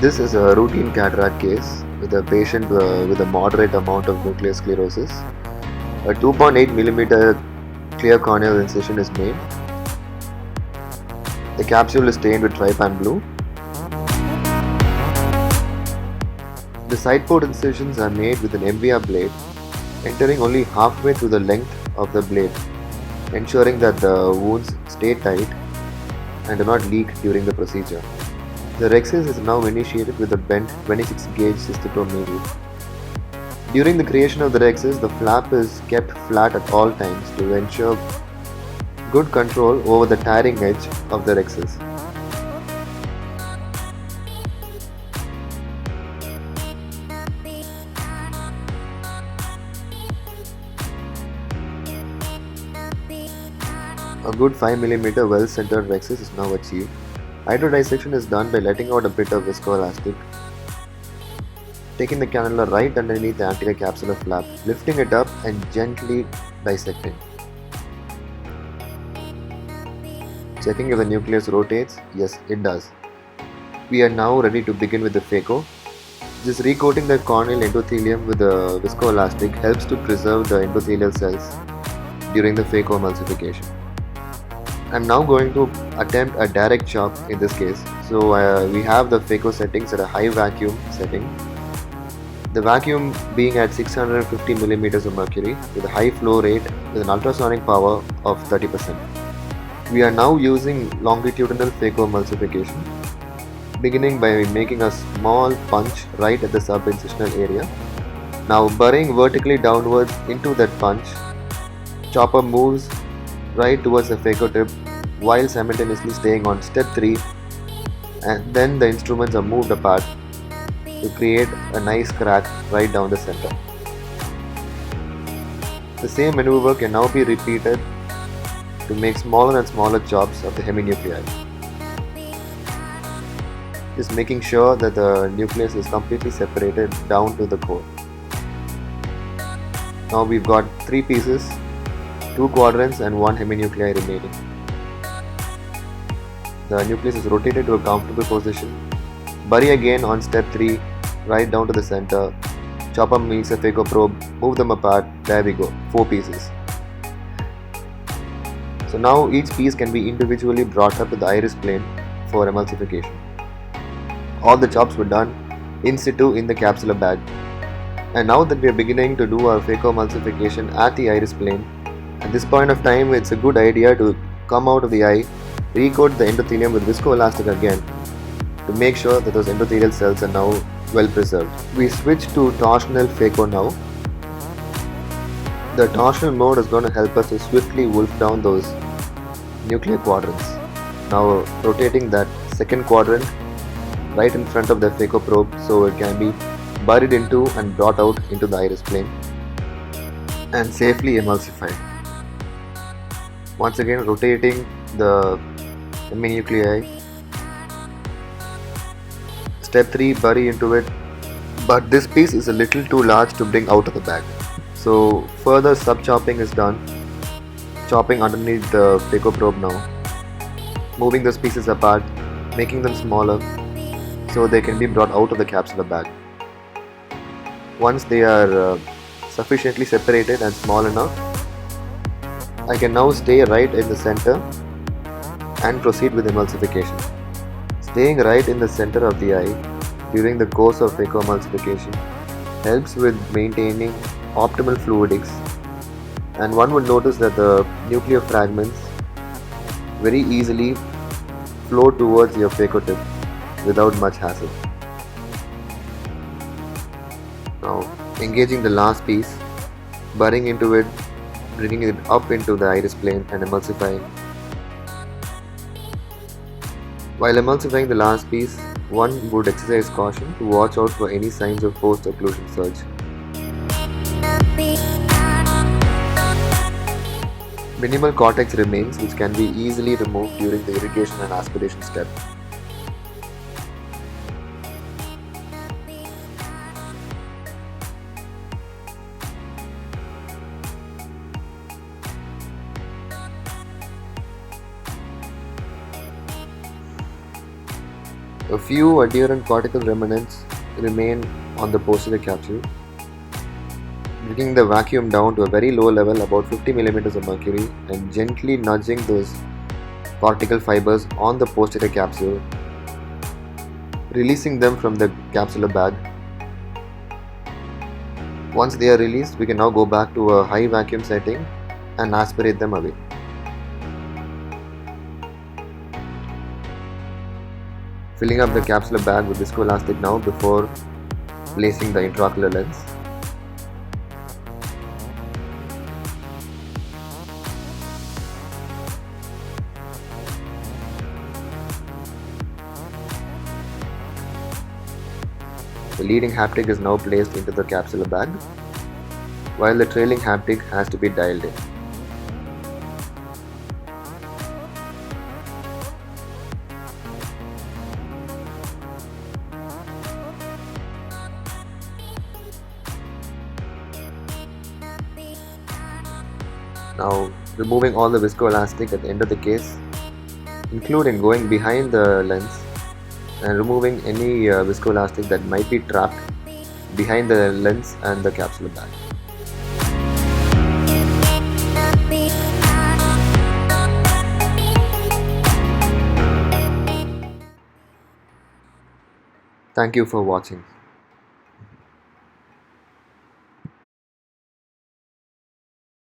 This is a routine cataract case with a patient with a moderate amount of nuclear sclerosis. A 2.8 millimeter clear corneal incision is made. The capsule is stained with trypan blue. The side port incisions are made with an MVR blade, entering only halfway through the length of the blade, ensuring that the wounds stay tight and do not leak during the procedure. The rhexis is now initiated with a bent 26 gauge cystotome needle. During the creation of the rhexis, the flap is kept flat at all times to ensure good control over the tearing edge of the rhexis. A good 5 mm well-centered rhexis is now achieved. Hydrodissection is done by letting out a bit of viscoelastic, taking the cannula right underneath the anterior capsular flap, lifting it up and gently dissecting. Checking if the nucleus rotates, yes it does. We are now ready to begin with the phaco. Just recoating the corneal endothelium with the viscoelastic helps to preserve the endothelial cells during the phacoemulsification. I'm now going to attempt a direct chop in this case. So we have the phaco settings at a high vacuum setting. The vacuum being at 650 millimeters of mercury with a high flow rate with an ultrasonic power of 30%. We are now using longitudinal phacoemulsification, beginning by making a small punch right at the subincisional area. Now burying vertically downwards into that punch, chopper moves right towards the phaco tip while simultaneously staying on step 3, and then the instruments are moved apart to create a nice crack right down the center. The same maneuver can now be repeated to make smaller and smaller chops of the heminuclei. Just making sure that the nucleus is completely separated down to the core. Now we've got 3 pieces, 2 quadrants and 1 heminuclei remaining. The nucleus is rotated to a comfortable position. Bury again on step 3, right down to the center. Chopper meets a phaco probe, move them apart. There we go, 4 pieces. So now each piece can be individually brought up to the iris plane for emulsification. All the chops were done in situ in the capsular bag. And now that we are beginning to do our phacoemulsification at the iris plane, at this point of time it's a good idea to come out of the eye, recoat the endothelium with viscoelastic again to make sure that those endothelial cells are now well preserved. We switch to torsional phaco now. The torsional mode is going to help us to swiftly wolf down those nuclear quadrants. Now rotating that second quadrant right in front of the phaco probe so it can be buried into and brought out into the iris plane and safely emulsified. Once again rotating the heminuclei. Step 3, bury into it, but this piece is a little too large to bring out of the bag. So further sub-chopping is done, chopping underneath the phaco probe now, moving those pieces apart, making them smaller so they can be brought out of the capsular bag. Once they are sufficiently separated and small enough, I can now stay right in the center and proceed with emulsification. Staying right in the center of the eye during the course of phacoemulsification helps with maintaining optimal fluidics, and one would notice that the nuclear fragments very easily flow towards your phaco tip without much hassle. Now engaging the last piece, burying into it, bringing it up into the iris plane and emulsifying. While emulsifying the last piece, one would exercise caution to watch out for any signs of post-occlusion surge. Minimal cortex remains which can be easily removed during the irrigation and aspiration step. A few adherent cortical remnants remain on the posterior capsule, bringing the vacuum down to a very low level, about 50 millimeters of mercury, and gently nudging those cortical fibers on the posterior capsule, releasing them from the capsular bag. Once they are released, we can now go back to a high vacuum setting and aspirate them away. Filling up the capsular bag with viscoelastic now before placing the intraocular lens. The leading haptic is now placed into the capsular bag, while the trailing haptic has to be dialed in. Now, removing all the viscoelastic at the end of the case, including going behind the lens and removing any viscoelastic that might be trapped behind the lens and the capsular bag. Thank you for watching.